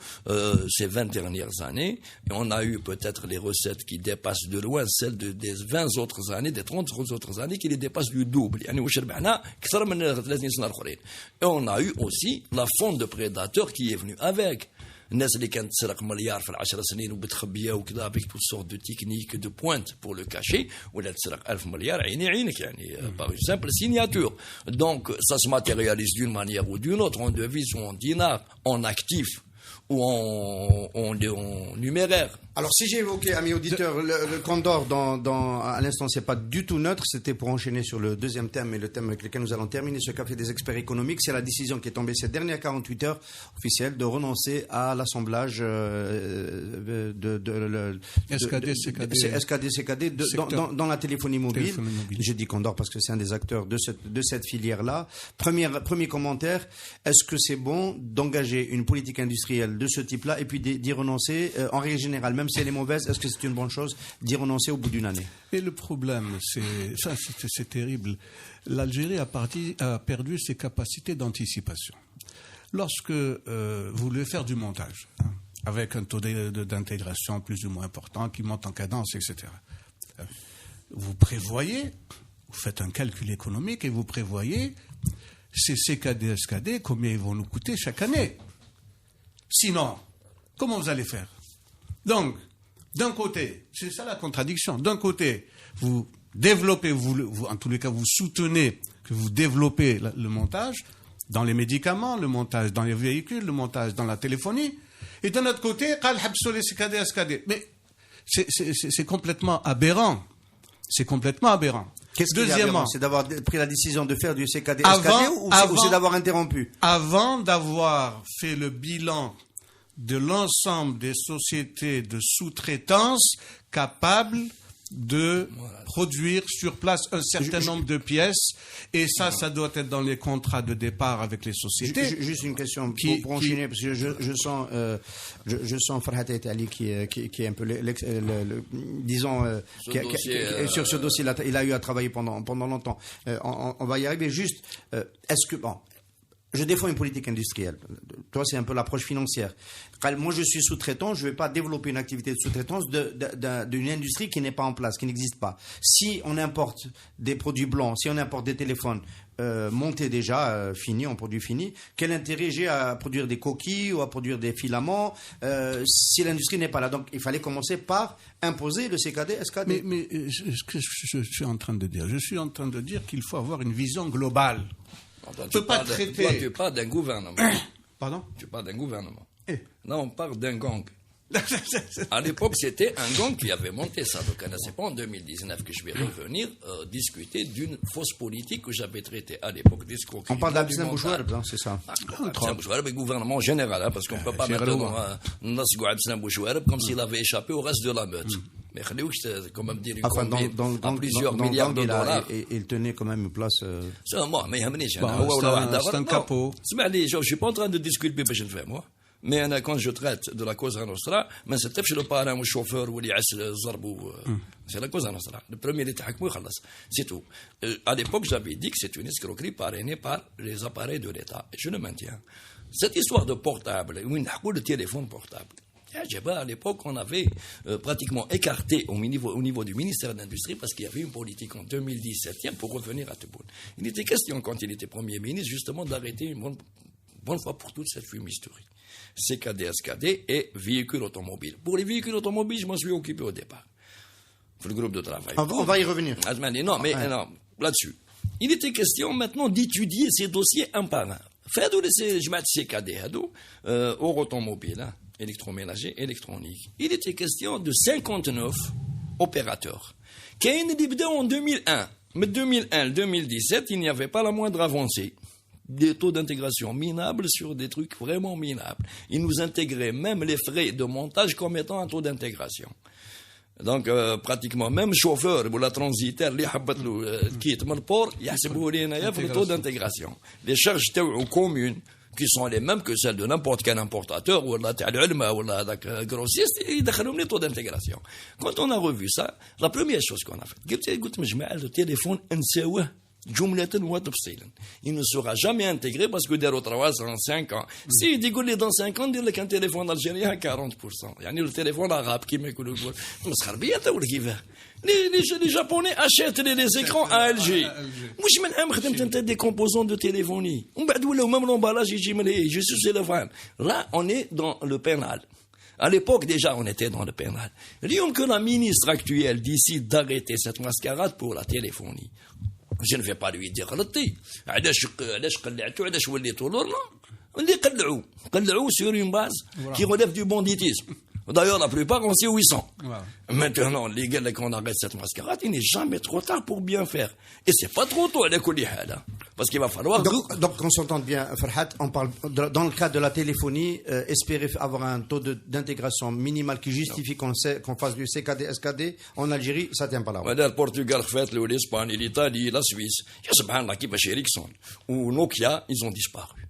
ces 20 dernières années, on a eu peut-être les recettes qui dépassent de loin celles des 20 autres années, des 30 autres années qui les dépassent du double. Et on a eu aussi la fonte de prédateurs qui est venue avec. الناس اللي كانت تسرق مليار في 10 سنين وبتخبيه وكذا افيك توت سورت دو تكنيك دو بوينت بور لو كاشي ولا تسرق 1000 مليار عينك يعني باغ سامبل سيناتور دونك سا se matérialise d'une manière ou d'une autre en devise ou en dinar en actif ou en numéraire. Alors, si j'ai évoqué, amis auditeurs, le Condor à l'instant, c'est pas du tout neutre. C'était pour enchaîner sur le deuxième thème et le thème avec lequel nous allons terminer ce café des experts économiques. C'est la décision qui est tombée ces dernières 48 heures officielles de renoncer à l'assemblage SKD dans la téléphonie mobile. J'ai dit Condor parce que c'est un des acteurs de cette filière-là. Premier commentaire. Est-ce que c'est bon d'engager une politique industrielle de ce type-là et puis d'y renoncer en règle générale, même si elle est mauvaise, est-ce que c'est une bonne chose d'y renoncer au bout d'une année? Et le problème, c'est terrible. L'Algérie a perdu ses capacités d'anticipation. Lorsque vous voulez faire du montage, avec un taux d'intégration plus ou moins important, qui monte en cadence, etc., vous prévoyez, vous faites un calcul économique et vous prévoyez ces CKD, SKD, combien ils vont nous coûter chaque année. Sinon, comment vous allez faire? Donc, d'un côté, c'est ça la contradiction. D'un côté, vous développez, en tous les cas, vous soutenez que vous développez le montage dans les médicaments, le montage dans les véhicules, le montage dans la téléphonie. Et d'un autre côté, mais c'est complètement aberrant. C'est complètement aberrant. Qu'est-ce qui est aberrant? C'est d'avoir pris la décision de faire du CKD SKD ou c'est d'avoir interrompu? Avant d'avoir fait le bilan de l'ensemble des sociétés de sous-traitance capables de produire sur place un certain nombre de pièces, et ça doit être dans les contrats de départ avec les sociétés. Juste une question pour enchaîner, parce que je sens Farhat Ali qui est un peu disons sur ce dossier là, il a eu à travailler pendant longtemps. On va y arriver. Juste, est-ce que je défends une politique industrielle. Toi, c'est un peu l'approche financière. Moi, je suis sous-traitant, je ne vais pas développer une activité de sous-traitance d'une industrie qui n'est pas en place, qui n'existe pas. Si on importe des produits blancs, si on importe des téléphones montés déjà, finis, en produit fini, quel intérêt j'ai à produire des coquilles ou à produire des filaments si l'industrie n'est pas là? Donc, il fallait commencer par imposer le CKD, SKD. Mais ce que je suis en train de dire, qu'il faut avoir une vision globale. Tu parles d'un gouvernement. Pardon? Tu parles d'un gouvernement. Là, on parle d'un gang. À l'époque, c'était un gang qui avait monté ça. Donc, c'est pas en 2019 que je vais revenir discuter d'une fausse politique que j'avais traitée à l'époque. On parle d'Abdeslam Bouchouareb, c'est ça? Abdeslam Bouchouareb, gouvernement général, parce qu'on ne peut pas mettre Abdeslam Bouchouareb comme s'il avait échappé au reste de la meute. Mais c'est quand même dire une combine à plusieurs milliards de dollars. Il tenait quand même une place. C'est moi, mais c'est un capot. Je ne suis pas en train de discuter ce que je fais, moi. Mais quand je traite de la Cosa Nostra, mais c'est le parrain ou le chauffeur ou c'est la Cosa Nostra. Le premier est c'est tout. À l'époque, j'avais dit que c'est une escroquerie parrainée par les appareils de l'État. Et je le maintiens. Cette histoire de portable, le téléphone portable, à l'époque, on avait pratiquement écarté au niveau du ministère de l'Industrie parce qu'il y avait une politique en 2017 pour revenir à Tebboune. Il était question, quand il était Premier ministre, justement d'arrêter une bonne fois pour toutes cette fumisterie. CKD, SKD et véhicules automobiles. Pour les véhicules automobiles, je m'en suis occupé au départ. Pour le groupe de travail. On va y revenir. Non, là-dessus. Il était question maintenant d'étudier ces dossiers un par un. Faire de ces CKD, au automobile, électroménager, électronique. Il était question de 59 opérateurs. Qui est né en 2001. Mais 2001-2017, il n'y avait pas la moindre avancée. Des taux d'intégration minables sur des trucs vraiment minables. Ils nous intégraient même les frais de montage comme étant un taux d'intégration. Donc, pratiquement, même chauffeur ou la transitaire, qui est dans le port, il y a le taux d'intégration. Les charges communes, qui sont les mêmes que celles de n'importe quel importateur, ou la grossiste, ils ont les taux d'intégration. Quand on a revu ça, la première chose qu'on a faite, le téléphone, Il ne sera jamais intégré parce que dans 3 ans, 5 ans. Si il dit que dans 5 ans, il dit qu'un téléphone algérien à 40%. Le téléphone arabe qui me coule. Les Japonais achètent les écrans à Alger. Moi, je m'en des composants de téléphonie. Même l'emballage, je suis téléphone. Là, on est dans le pénal. À l'époque, déjà, on était dans le pénal. Disons que la ministre actuelle décide d'arrêter cette mascarade pour la téléphonie. Je ne vais pas lui dire قلعوا sur une base qui relève du banditisme. D'ailleurs, la plupart, on sait où ils sont. Voilà. Maintenant, les gars, qu'on arrête cette mascarade, il n'est jamais trop tard pour bien faire. Et c'est pas trop tôt à la collière, parce qu'il va falloir... Donc, on s'entend bien, Farhat, on parle, dans le cadre de la téléphonie, espérer avoir un taux d'intégration minimal qui justifie qu'on fasse du CKD, SKD, en Algérie, ça tient pas là. Le Portugal, l'Espagne, l'Italie, la Suisse, Ericsson ou Nokia, ils ont disparu.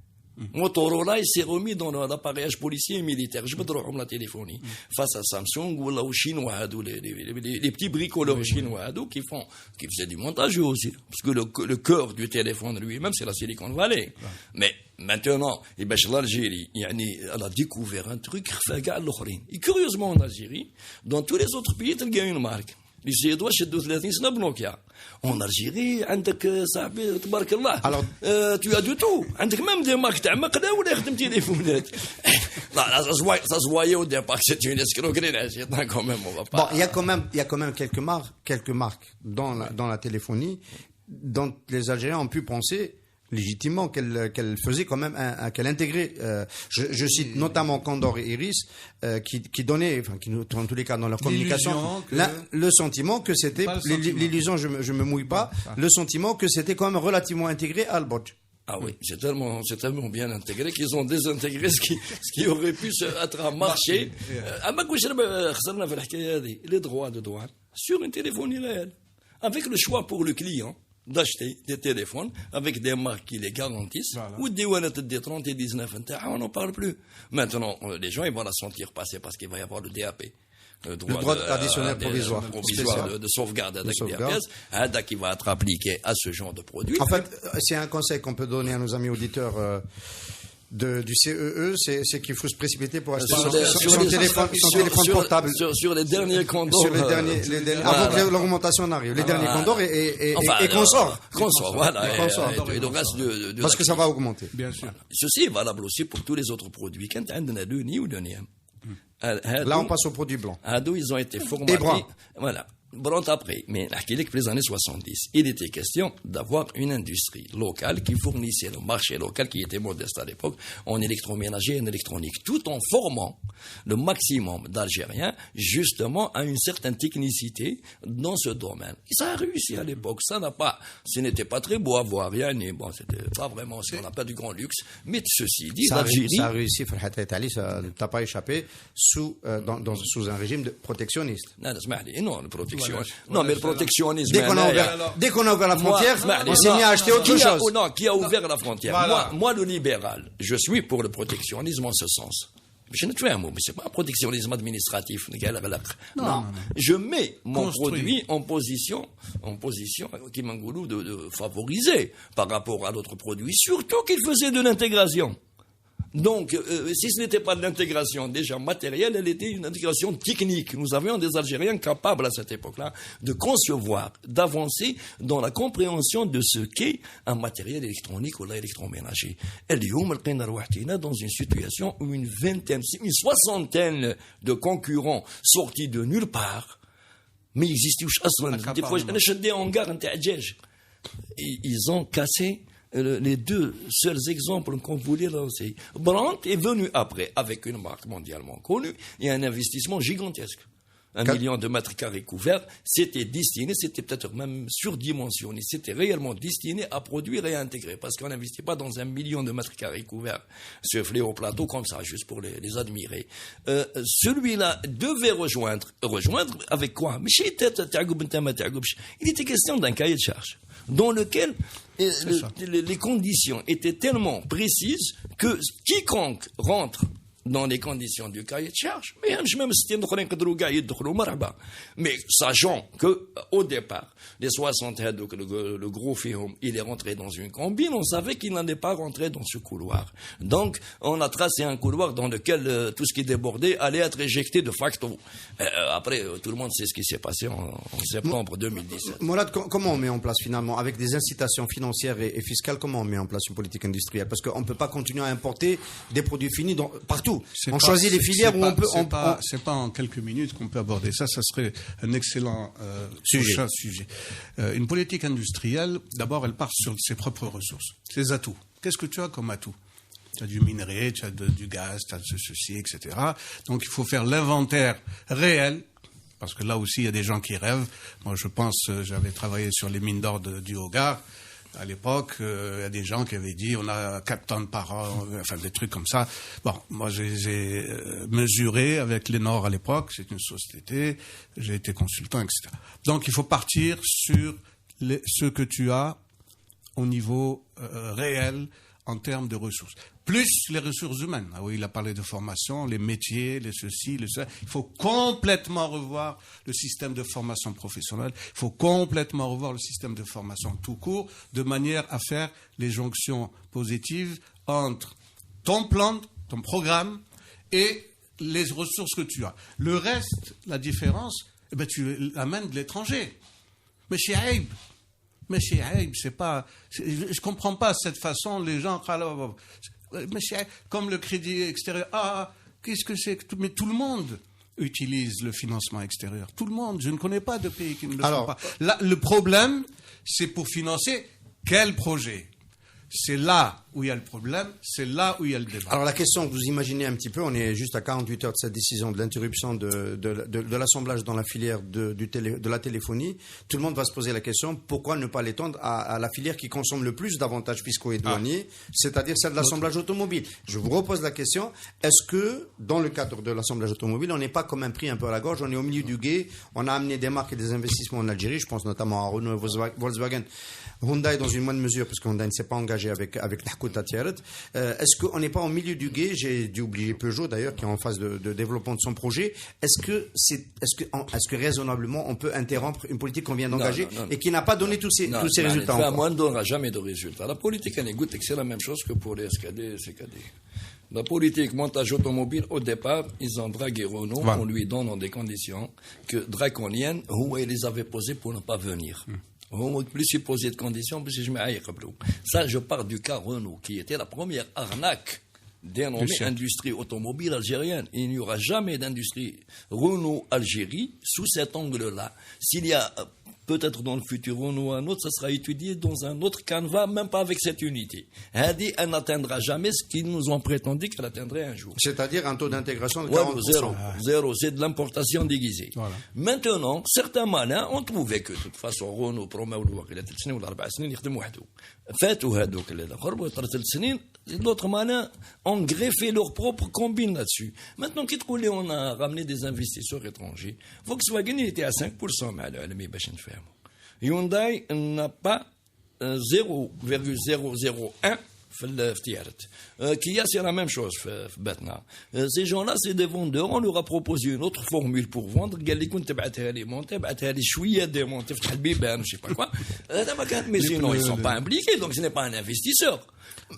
Motorola, il s'est remis dans l'appareillage policier et militaire. Je me trouve la téléphonie. Face à Samsung ou aux Chinois, les petits bricoleurs chinois qui faisaient du montage aussi. Parce que le cœur du téléphone lui-même, c'est la Silicon Valley. Mais maintenant, l'Algérie, elle a découvert un truc, et curieusement en Algérie, dans tous les autres pays, il y a une marque. Les Suédois, chez 30 سنة Nokia. En Algérie, عندك صاحبي تبارك الله. Alors, tu as du tout. عندك même des marques تاع مقلة ولا يخدم تليفونات. Là, ça se voyait au départ que c'était une escroquerie. Quand même, on va pas. Bon, il y a quand même quelques marques dans la téléphonie dont les Algériens ont pu penser légitimement qu'elle faisait quand même qu'elle intégrait je cite notamment Condor et Iris qui donnaient, enfin qui en tous les cas dans leur communication le sentiment que c'était l'illusion, je me mouille pas, le sentiment que c'était quand même relativement intégré à Al-Bodj. Ah oui, c'est tellement bien intégré qu'ils ont désintégré ce qui aurait pu être à marcher. Les droits de douane sur une téléphonie réelle, avec le choix pour le client d'acheter des téléphones avec des marques qui les garantissent, ou des douanettes des 30 et 19, on n'en parle plus. Maintenant, les gens, ils vont la sentir passer parce qu'il va y avoir le DAP. Le droit additionnel provisoire de sauvegarde avec DAPS, qui va être appliqué à ce genre de produit. En fait, c'est un conseil qu'on peut donner à nos amis auditeurs du CEE, c'est qu'il faut se précipiter pour acheter son téléphone portable. Sur les derniers Condors. Avant que l'augmentation n'arrive. Les derniers Condors et consorts. Consorts, voilà. Et le reste parce que ça va augmenter. Bien sûr. Ceci est valable aussi pour tous les autres produits. Quand on a le ni ou le niam. Là, on passe aux produits blancs. Ils ont été formatés. Voilà. Bon, après, mais pour les années 70, il était question d'avoir une industrie locale qui fournissait le marché local qui était modeste à l'époque en électroménager et en électronique, tout en formant le maximum d'Algériens justement à une certaine technicité dans ce domaine. Et ça a réussi à l'époque. Ce n'était pas très beau à voir, bon, c'était pas vraiment ce qu'on appelle du grand luxe, mais ceci dit, l'Algérie... Ça a réussi, Farhat Ali, ça ne t'a pas échappé sous un régime protectionniste. Non, le protectionnisme. Non, mais le protectionnisme... Dès qu'on a ouvert la frontière, on s'est mis à acheter autre chose. Non, qui a ouvert la frontière? Moi, le libéral, je suis pour le protectionnisme en ce sens. Je ne fais un mot, mais c'est pas un protectionnisme administratif. Non. Je mets mon produit en position qui m'engoulou de favoriser par rapport à d'autres produits, surtout qu'il faisait de l'intégration. Donc, si ce n'était pas de l'intégration déjà matérielle, elle était une intégration technique. Nous avions des Algériens capables à cette époque-là de concevoir, d'avancer dans la compréhension de ce qu'est un matériel électronique ou l'électroménager. Et dans une situation où une soixantaine de concurrents sortis de nulle part, mais ils existent des fois, ils ont cassé les deux seuls exemples qu'on voulait lancer. Brandt est venu après, avec une marque mondialement connue, et un investissement gigantesque. 1 million de mètres carrés couverts, c'était peut-être même surdimensionné, c'était réellement destiné à produire et à intégrer, parce qu'on n'investit pas dans 1 million de mètres carrés couverts, soufflés au plateau comme ça, juste pour les admirer. Celui-là devait rejoindre avec quoi? Il était question d'un cahier de charges, dans lequel les conditions étaient tellement précises que quiconque rentre dans les conditions du cahier de charge. Mais sachant que au départ, les 60 donc le gros film, il est rentré dans une combine, on savait qu'il n'en est pas rentré dans ce couloir. Donc, on a tracé un couloir dans lequel tout ce qui débordait allait être éjecté de facto. Après, tout le monde sait ce qui s'est passé en septembre 2017. Mourad, comment on met en place finalement, avec des incitations financières et fiscales, comment on met en place une politique industrielle? Parce qu'on ne peut pas continuer à importer des produits finis partout. On choisit les filières où on peut... C'est pas en quelques minutes qu'on peut aborder ça. Ça serait un excellent prochain sujet. Une politique industrielle, d'abord, elle part sur ses propres ressources, ses atouts. Qu'est-ce que tu as comme atout? Tu as du minerai, tu as du gaz, tu as ceci, etc. Donc, il faut faire l'inventaire réel. Parce que là aussi, il y a des gens qui rêvent. Moi, je pense, j'avais travaillé sur les mines d'or du Hogar. À l'époque, il y a des gens qui avaient dit on a 4 tonnes par an, enfin des trucs comme ça. Bon, moi j'ai mesuré avec l'Enor à l'époque, c'est une société, j'ai été consultant, etc. Donc il faut partir sur ce que tu as au niveau réel en termes de ressources. Plus les ressources humaines. Ah oui, il a parlé de formation, les métiers, les ceci, les cela. Il faut complètement revoir le système de formation professionnelle. Il faut complètement revoir le système de formation tout court, de manière à faire les jonctions positives entre ton plan, ton programme et les ressources que tu as. Le reste, la différence, eh ben, tu l'amènes de l'étranger. Mais chez Aïb. Mais chez Aïb, c'est pas... Je comprends pas cette façon, les gens... Mais comme le crédit extérieur, qu'est-ce que c'est? Mais tout le monde utilise le financement extérieur. Tout le monde. Je ne connais pas de pays qui ne le font pas. Là, le problème, c'est pour financer quel projet? C'est là où il y a le problème, c'est là où il y a le débat. Alors la question, vous imaginez un petit peu, on est juste à 48 heures de cette décision de l'interruption de l'assemblage dans la filière de la téléphonie. Tout le monde va se poser la question, pourquoi ne pas l'étendre à la filière qui consomme le plus d'avantages fiscaux et douaniers, c'est-à-dire celle de l'assemblage automobile. Je vous repose la question, est-ce que dans le cadre de l'assemblage automobile, on n'est pas comme un pris un peu à la gorge, on est au milieu du gué, on a amené des marques et des investissements en Algérie, je pense notamment à Renault et Volkswagen, Hyundai dans une moindre mesure, parce que Hyundai ne s'est pas engagé avec l'Hakouta Tiaret. Est-ce qu'on n'est pas au milieu du gué? J'ai dû oublier Peugeot d'ailleurs, qui est en phase de développement de son projet. Est-ce que raisonnablement on peut interrompre une politique qu'on vient d'engager et qui n'a pas donné tous ces résultats? Moi, on ne donnera jamais de résultats. La politique, c'est la même chose que pour les SKD et CKD. La politique montage automobile, au départ, ils ont dragué Renault en lui donnant des conditions draconiennes où ils les avaient posées pour ne pas venir. Plus il posait de conditions, plus je m'aille. Ça, je pars du cas Renault, qui était la première arnaque dénommée industrie automobile algérienne. Il n'y aura jamais d'industrie Renault-Algérie sous cet angle-là. S'il y a peut-être dans le futur Renault un autre, ça sera étudié dans un autre canevas, même pas avec cette unité. Elle n'atteindra jamais ce qu'ils nous ont prétendu qu'elle atteindrait un jour. C'est-à-dire un taux d'intégration de 40%. Zéro, c'est de l'importation déguisée. Voilà. Maintenant, certains malins ont trouvé que de toute façon Renault promet d'autres malins ont greffé leur propre combine là-dessus. Maintenant, on a ramené des investisseurs étrangers. Volkswagen était à 5%, Hyundai n'a pas 0,001 Kia, c'est la même chose. Ces gens-là, c'est des vendeurs. On leur a proposé une autre formule pour vendre. Je sais pas quoi. Mais sinon, ils ne sont pas impliqués, donc ce n'est pas un investisseur.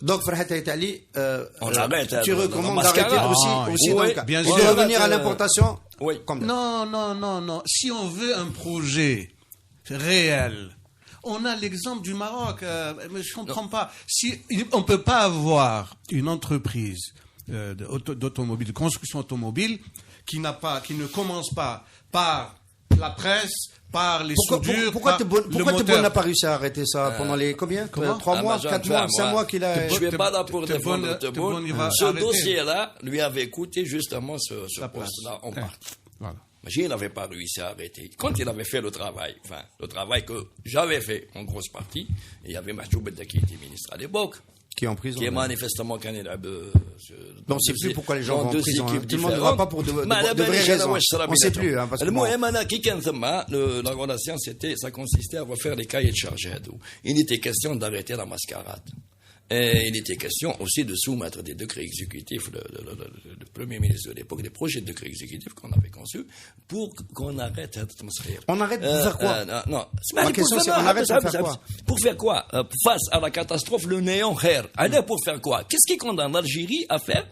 Donc, Farhat Aitali, tu recommandes d'arrêter aussi de revenir à l'importation? Oui. Non. Si on veut un projet réel, on a l'exemple du Maroc, mais je ne comprends pas. Si on ne peut pas avoir une entreprise d'automobile, de construction automobile, qui ne commence pas par la presse, par les soudures, pourquoi Tebboune n'a pas réussi à arrêter ça pendant les combien 3 mois, 4 mois, 5 mois qu'il a... Je ne vais pas là pour défendre Tebboune. Ce dossier-là lui avait coûté justement ce poste-là en partie. Voilà. Il n'avait pas réussi à arrêter. Quand il avait fait le travail que j'avais fait en grosse partie, il y avait Mahjoub Bedda qui était ministre à l'époque, qui est en prison, qui est manifestement qu'un on ne sait plus pourquoi les gens vont en prison. Tout le monde ne va pas pour de vraies raisons. On ne sait plus. La relation, ça consistait à refaire les cahiers de charge. Il était question d'arrêter la mascarade. Et il était question aussi de soumettre des décrets exécutifs, le Premier ministre de l'époque, des projets de décrets exécutifs qu'on avait conçus pour qu'on arrête cette atmosphère. On arrête de faire quoi? Non. Ma question c'est, on arrête de faire quoi? Pour faire quoi? Face à la catastrophe, le néant khair. Allez, pour faire quoi? Qu'est-ce qui condamne l'Algérie à faire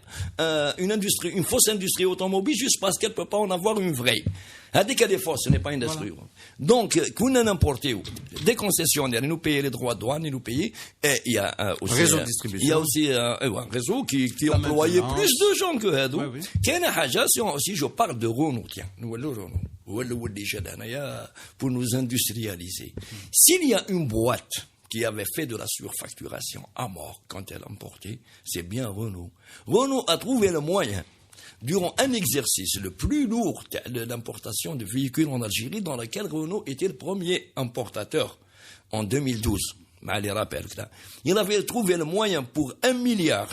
une fausse industrie automobile juste parce qu'elle ne peut pas en avoir une vraie? Dès qu'il y a des fausses, ce n'est pas une industrie. Voilà. Donc, qu'on a importé des concessionnaires, ils nous payaient les droits de douane, ils nous payaient. Et il y a aussi réseau de distribution. Il y a aussi un réseau qui employait plus de gens que Hadou. Oui. Si je parle de Renault, tiens, pour nous industrialiser. S'il y a une boîte qui avait fait de la surfacturation à mort quand elle importait, c'est bien Renault. Renault a trouvé le moyen, durant un exercice le plus lourd d'importation de véhicules en Algérie, dans lequel Renault était le premier importateur en 2012. Il avait trouvé le moyen pour 1,2 milliard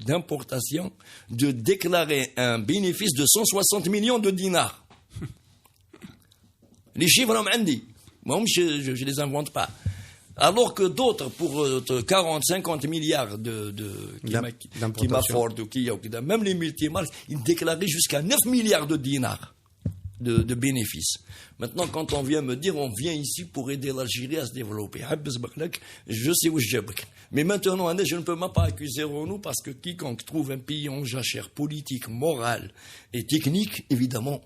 d'importation de déclarer un bénéfice de 160 millions de dinars. Les chiffres, moi, je ne les invente pas. Alors que d'autres, pour 40, 50 milliards qui m'affordent, même les multimarques, ils déclaraient jusqu'à 9 milliards de dinars de bénéfices. Maintenant, quand on vient me dire, on vient ici pour aider l'Algérie à se développer, je sais où je vais. Mais maintenant, je ne peux même pas accuser Renault parce que quiconque trouve un pays en jachère politique, morale et technique, évidemment.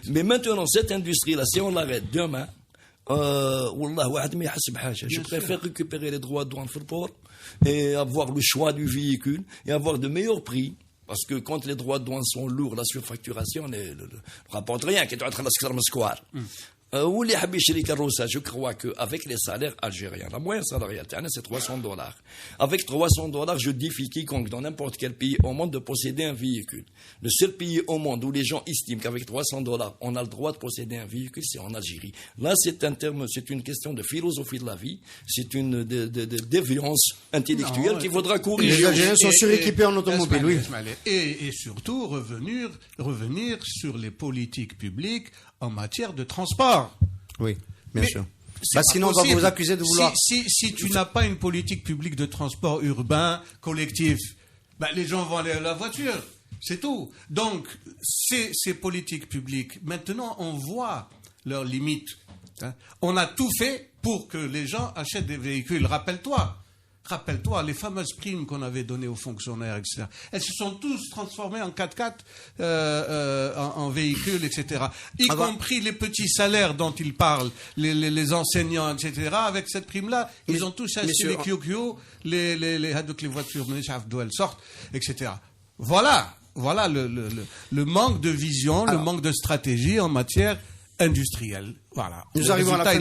Mais maintenant, cette industrie-là, si on l'arrête demain, je préfère récupérer les droits de douane sur le port et avoir le choix du véhicule et avoir de meilleurs prix. Parce que quand les droits de douane sont lourds, la surfacturation ne rapporte rien. Je crois qu'avec les salaires algériens, la moyenne salariale, c'est $300. Avec $300, je défie quiconque dans n'importe quel pays au monde de posséder un véhicule. Le seul pays au monde où les gens estiment qu'avec $300, on a le droit de posséder un véhicule, c'est en Algérie. Là, c'est une question de philosophie de la vie, c'est une déviance intellectuelle qu'il faudra corriger. Les Algériens sont suréquipés en automobile, oui. Et surtout, revenir sur les politiques publiques en matière de transport. Oui, bien sûr. Sinon, on va vous accuser de vouloir... Si tu n'as pas une politique publique de transport urbain, collectif, les gens vont aller à la voiture. C'est tout. Donc, ces politiques publiques, maintenant, on voit leurs limites. On a tout fait pour que les gens achètent des véhicules. Rappelle-toi, les fameuses primes qu'on avait données aux fonctionnaires, etc. Elles se sont tous transformées en 4x4, en véhicules, etc. Y compris les petits salaires dont ils parlent, les enseignants, etc. Avec cette prime-là, ils ont tous acheté les Kyokyo, les voitures, je ne sais pas d'où elles sortent, etc. Voilà le manque de vision, le manque de stratégie en matière industrielle. Voilà. Nous arrivons à la fin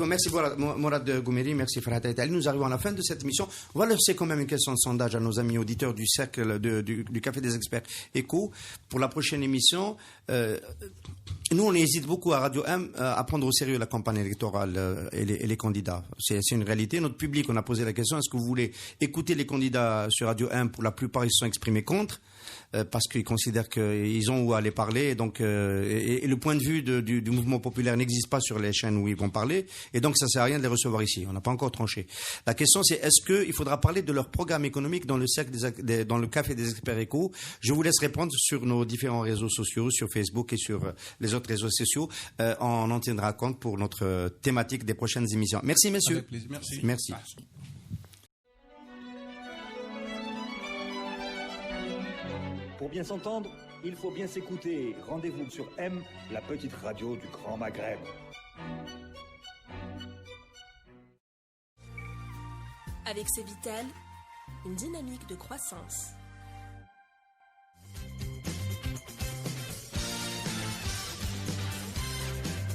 merci Mourad Goumeri, merci Farhat Aïtali. Nous arrivons à la fin de cette émission. On va laisser quand même une question de sondage à nos amis auditeurs du cercle du Café des Experts Éco. Pour la prochaine émission, nous on hésite beaucoup à Radio M à prendre au sérieux la campagne électorale et les candidats. C'est une réalité. Notre public, on a posé la question, est-ce que vous voulez écouter les candidats sur Radio M? Pour la plupart, ils se sont exprimés contre. Parce qu'ils considèrent qu'ils ont où aller parler. Et donc, et le point de vue du mouvement populaire n'existe pas sur les chaînes où ils vont parler. Et donc, ça ne sert à rien de les recevoir ici. On n'a pas encore tranché. La question, c'est est-ce qu'il faudra parler de leur programme économique dans dans le Café des Experts Éco? Je vous laisse répondre sur nos différents réseaux sociaux, sur Facebook et sur les autres réseaux sociaux. On en tiendra compte pour notre thématique des prochaines émissions. Merci, messieurs. Avec plaisir. Merci. Pour bien s'entendre, il faut bien s'écouter. Rendez-vous sur M, la petite radio du Grand Maghreb. Avec Cevitel, une dynamique de croissance.